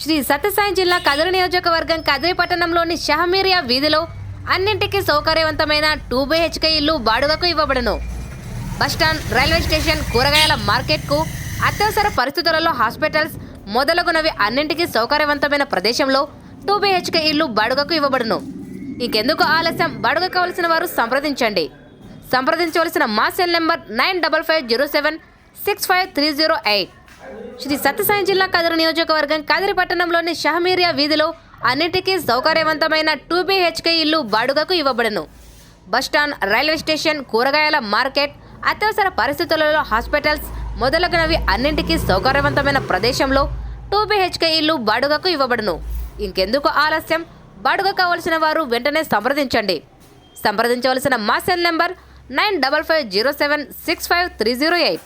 శ్రీ సత్యసాయి జిల్లా కదిరి నియోజకవర్గం కదిరి పట్టణంలోని షహమీరియా వీధిలో అన్నింటికీ సౌకర్యవంతమైన 2 BHK ఇల్లు బాడుగకు ఇవ్వబడును. బస్టాండ్, రైల్వే స్టేషన్, కూరగాయల మార్కెట్కు, అత్యవసర పరిస్థితులలో హాస్పిటల్స్ మొదలగునవి అన్నింటికీ సౌకర్యవంతమైన ప్రదేశంలో 2 BHK ఇల్లు బాడుగకు ఇవ్వబడును. ఇంకెందుకు ఆలస్యం, బాడుగ కావలసిన వారు సంప్రదించండి. సంప్రదించవలసిన మా సెల్ నెంబర్ 9557065308. శ్రీ సత్యసాయి జిల్లా కదిరి నియోజకవర్గం కదిరి పట్టణంలోని షహమీరియా వీధిలో అన్నిటికీ సౌకర్యవంతమైన 2 BHK ఇల్లు బాడుగకు ఇవ్వబడును. బస్టాండ్, రైల్వే స్టేషన్, కూరగాయల మార్కెట్, అత్యవసర పరిస్థితులలో హాస్పిటల్స్ మొదలగునవి అన్నింటికీ సౌకర్యవంతమైన ప్రదేశంలో 2 BHK ఇల్లు బాడుగకు ఇవ్వబడును. ఇంకెందుకు ఆలస్యం, బాడుగ కావలసిన వారు వెంటనే సంప్రదించండి. సంప్రదించవలసిన మా సెల్ నెంబర్ 9550765308.